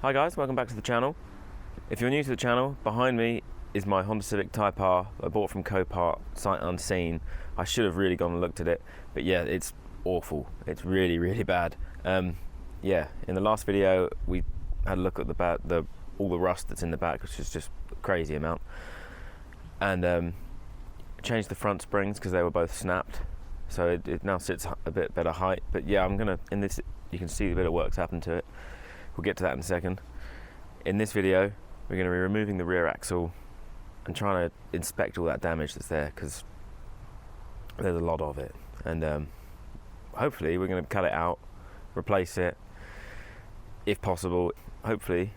Hi guys, welcome back to the channel. If you're new to the channel, behind me is my Honda Civic Type R I bought from Copart, sight unseen. I should have really gone and looked at it, but yeah, it's awful. It's really, really bad. Yeah, in the last video we had a look at all the rust that's in the back, which is just a crazy amount, and changed the front springs because they were both snapped, so it now sits a bit better height. But yeah, in this you can see a bit of work's happened to it. We'll get to that in a second. In this video, we're going to be removing the rear axle and trying to inspect all that damage that's there, because there's a lot of it. And hopefully we're going to cut it out, replace it, if possible. Hopefully,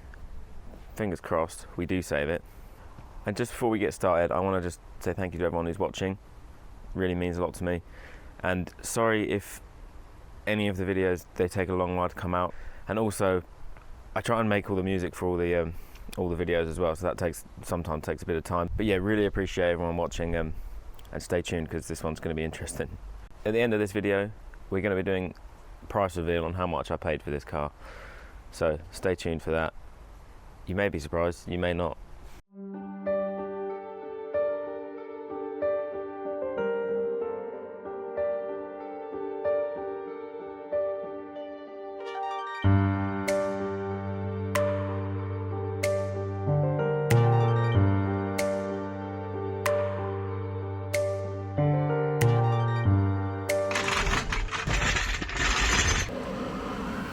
fingers crossed, we do save it. And just before we get started, I want to just say thank you to everyone who's watching. It really means a lot to me. And sorry if any of the videos, they take a long while to come out. And also, I try and make all the music for all the videos as well, so that sometimes takes a bit of time. But yeah, really appreciate everyone watching, and stay tuned because this one's going to be interesting. At the end of this video, we're going to be doing a price reveal on how much I paid for this car. So stay tuned for that. You may be surprised, you may not.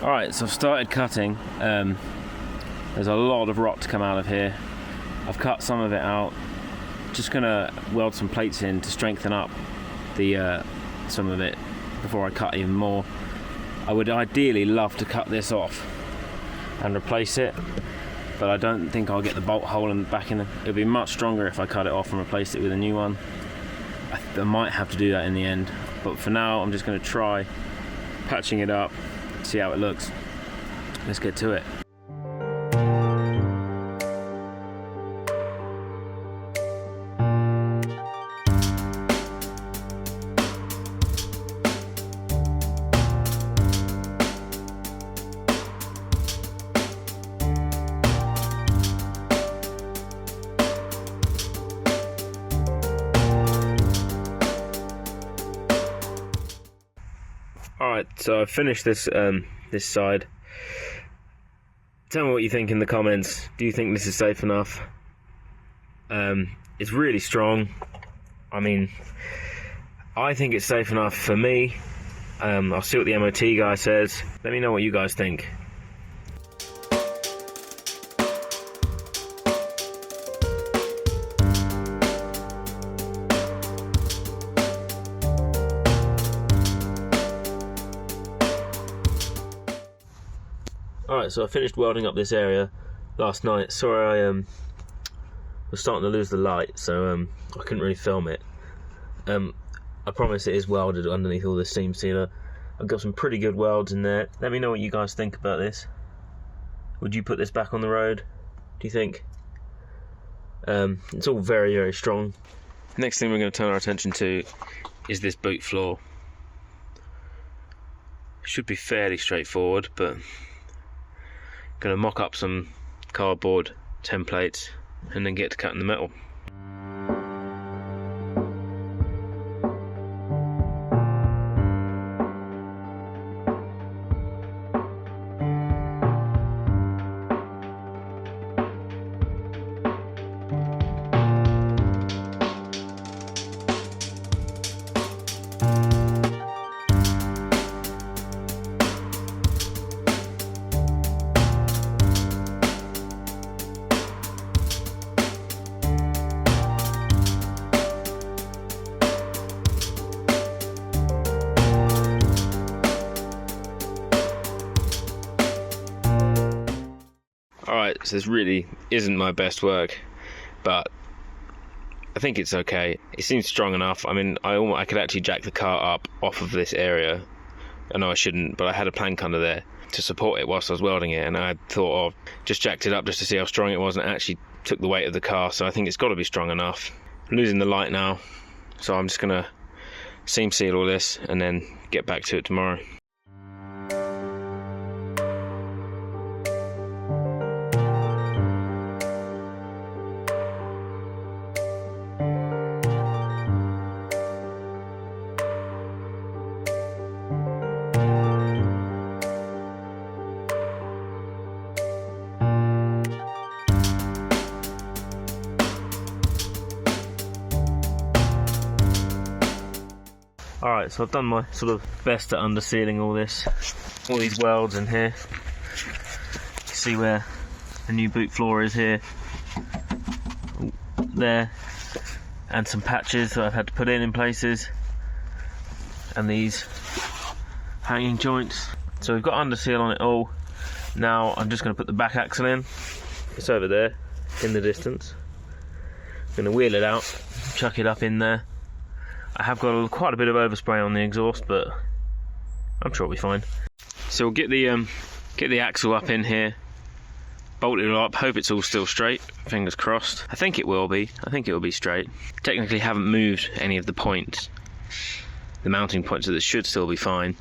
Alright, so I've started cutting. There's a lot of rot to come out of here. I've cut some of it out. Just gonna weld some plates in to strengthen up some of it before I cut even more. I would ideally love to cut this off and replace it, but I don't think I'll get the bolt hole in the back in it. It'll be much stronger if I cut it off and replace it with a new one. I might have to do that in the end, but for now I'm just gonna try patching it up, see how it looks. Let's get to it. Alright, so I've finished this this side. Tell me what you think in the comments. Do you think this is safe enough? It's really strong. I mean, I think it's safe enough for me. I'll see what the MOT guy says. Let me know what you guys think. Alright, so I finished welding up this area last night. Sorry, I was starting to lose the light, so I couldn't really film it. I promise it is welded underneath all the seam sealer. I've got some pretty good welds in there. Let me know what you guys think about this. Would you put this back on the road, do you think? It's all very, very strong. Next thing we're going to turn our attention to is this boot floor. Should be fairly straightforward, but gonna mock up some cardboard templates and then get to cutting the metal. Alright, so this really isn't my best work, but I think it's okay. It seems strong enough. I mean, I could actually jack the car up off of this area. I know I shouldn't, but I had a plank under there to support it whilst I was welding it, and I thought, oh, just jacked it up just to see how strong it was, and it actually took the weight of the car, so I think it's got to be strong enough. I'm losing the light now, so I'm just going to seam seal all this and then get back to it tomorrow. Right, so I've done my sort of best at undersealing all this, all these welds in here. You see where the new boot floor is here, there, and some patches that I've had to put in places, and these hanging joints. So we've got underseal on it all. Now I'm just going to put the back axle in. It's over there in the distance. I'm going to wheel it out, chuck it up in there. I have got quite a bit of overspray on the exhaust, but I'm sure it'll be fine. So we'll get the axle up in here, bolt it up, hope it's all still straight, fingers crossed. I think it will be, I think it will be straight. Technically haven't moved any of the points, the mounting points, so this should still be fine.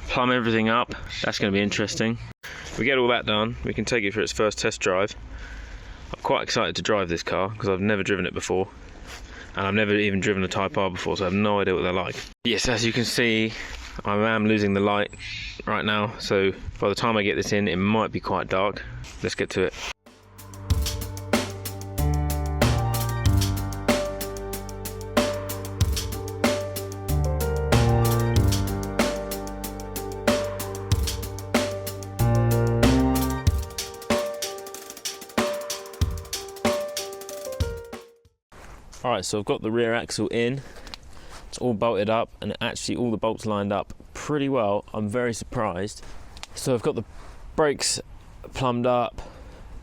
Plumb everything up, that's going to be interesting. If we get all that done, we can take it for its first test drive. I'm quite excited to drive this car, because I've never driven it before. And I've never even driven a Type R before, so I have no idea what they're like. Yes, as you can see, I am losing the light right now, so by the time I get this in, it might be quite dark. Let's get to it. Alright, so I've got the rear axle in, it's all bolted up, and actually all the bolts lined up pretty well. I'm very surprised. So I've got the brakes plumbed up,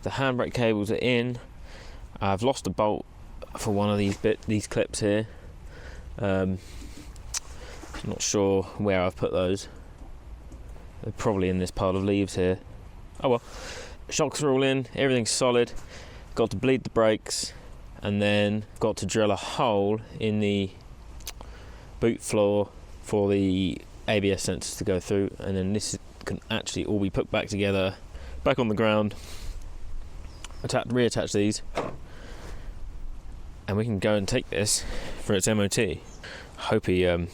the handbrake cables are in. I've lost a bolt for one of these clips here. Not sure where I've put those. They're probably in this pile of leaves here. Oh well. Shocks are all in, everything's solid. Got to bleed the brakes, and then got to drill a hole in the boot floor for the ABS sensors to go through, and then this can actually all be put back together, back on the ground, reattach these, and we can go and take this for its MOT. Hope he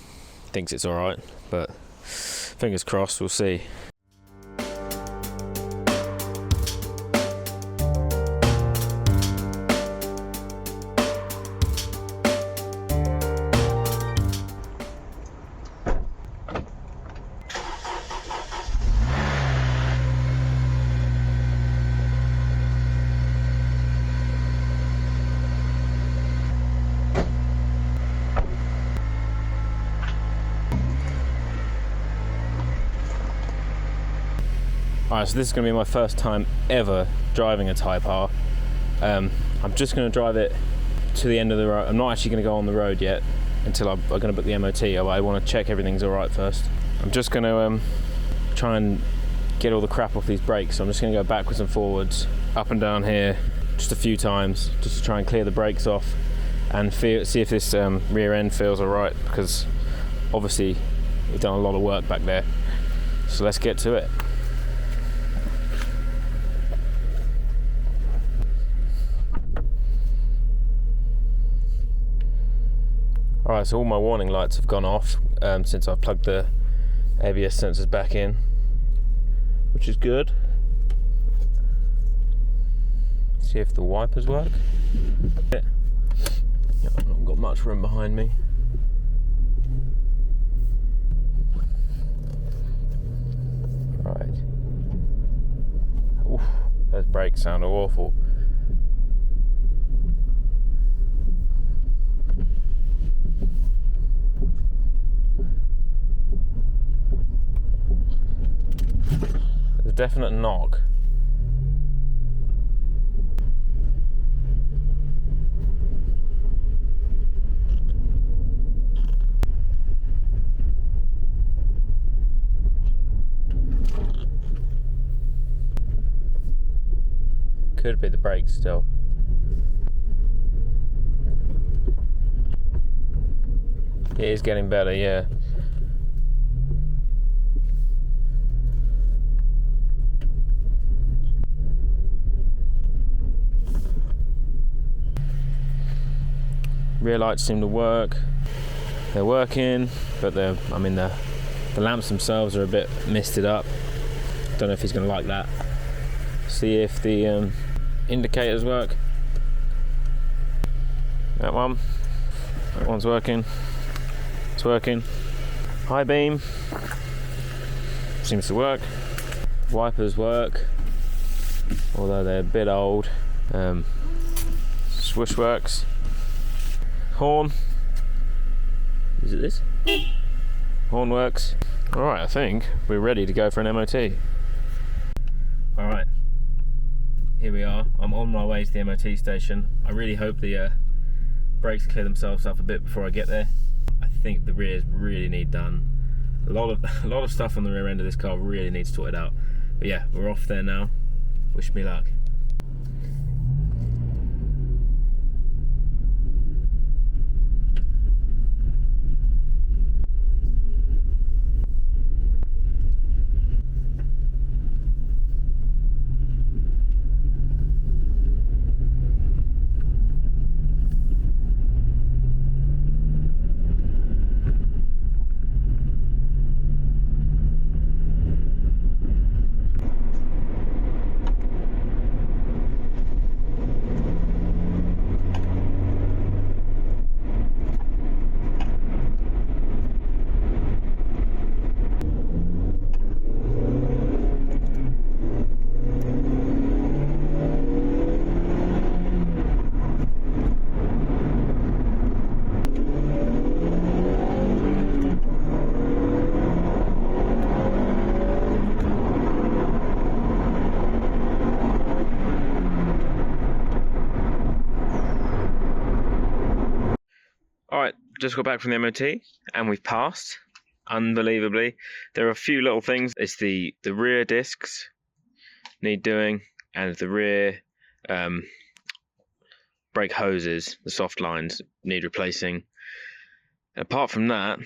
thinks it's alright, but fingers crossed, we'll see. Alright, so this is going to be my first time ever driving a Type R. I'm just going to drive it to the end of the road. I'm not actually going to go on the road yet until I'm going to book the MOT. I want to check everything's alright first. I'm just going to try and get all the crap off these brakes. So I'm just going to go backwards and forwards, up and down here, just a few times, just to try and clear the brakes off and see if this rear end feels alright, because obviously we've done a lot of work back there. So let's get to it. Alright, so all my warning lights have gone off since I've plugged the ABS sensors back in, which is good. See if the wipers work. Yeah, I've not got much room behind me. Right. Oof, those brakes sound awful. Definite knock. Could be the brakes still. It is getting better, yeah. Rear lights seem to work. They're working, but the lamps themselves are a bit misted up. Don't know if he's going to like that. See if the indicators work. That one's working. It's working. High beam seems to work. Wipers work, although they're a bit old. Swoosh works. Horn. Is it this? Horn works. Alright, I think we're ready to go for an MOT. Alright, here we are. I'm on my way to the MOT station. I really hope the brakes clear themselves up a bit before I get there. I think the rears really need done. A lot of stuff on the rear end of this car really needs sorted out. But yeah, we're off there now. Wish me luck. Alright, just got back from the MOT and we've passed, unbelievably. There are a few little things. It's the rear discs need doing, and the rear brake hoses, the soft lines, need replacing. Apart from that,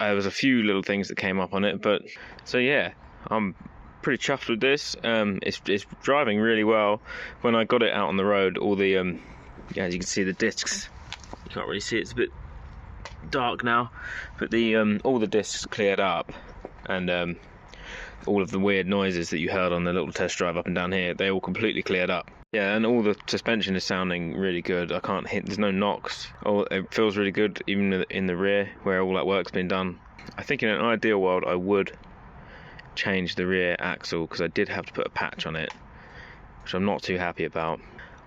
there was a few little things that came up on it, but so yeah, I'm pretty chuffed with this. It's driving really well. When I got it out on the road, all the yeah, as you can see, the discs, you can't really see, it's a bit dark now, but the all the discs cleared up, and all of the weird noises that you heard on the little test drive up and down here, they all completely cleared up. Yeah, and all the suspension is sounding really good. I can't hit, there's no knocks. Oh, it feels really good, even in the rear where all that work's been done. I think in an ideal world I would change the rear axle, because I did have to put a patch on it, which I'm not too happy about.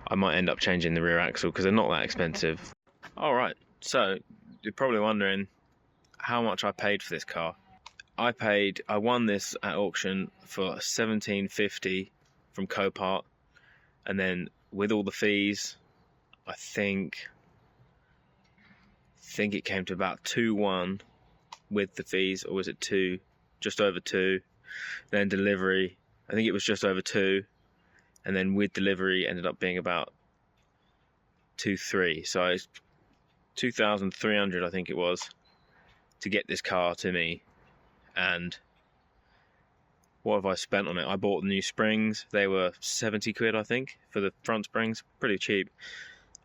I might end up changing the rear axle because they're not that expensive. Alright, so you're probably wondering how much I paid for this car. I won this at auction for $17.50 from Copart, and then with all the fees, I think it came to about 2.1 with the fees, or was it 2? Just over 2. Then delivery, I think it was just over 2, and then with delivery ended up being about 2.3. So it's 2,300, I think it was, to get this car to me. And what have I spent on it? I bought the new springs. They were 70 quid, I think, for the front springs. Pretty cheap.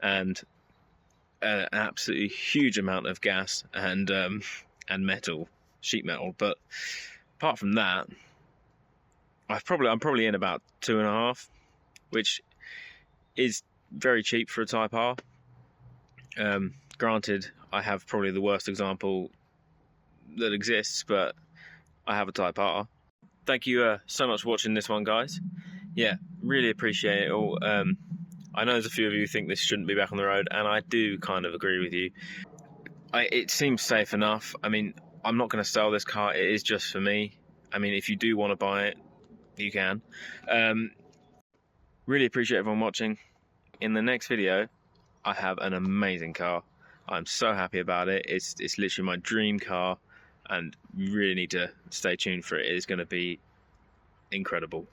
And an absolutely huge amount of gas and metal, sheet metal. But apart from that, I'm probably in about 2.5, which is very cheap for a Type R. Granted, I have probably the worst example that exists, but I have a Type R. Thank you so much for watching this one, guys. Yeah, really appreciate it all. I know there's a few of you who think this shouldn't be back on the road, and I do kind of agree with you. It seems safe enough. I mean, I'm not going to sell this car. It is just for me. I mean, if you do want to buy it, you can. Really appreciate everyone watching. In the next video, I have an amazing car. I'm so happy about it. It's literally my dream car, and you really need to stay tuned for it. It is going to be incredible.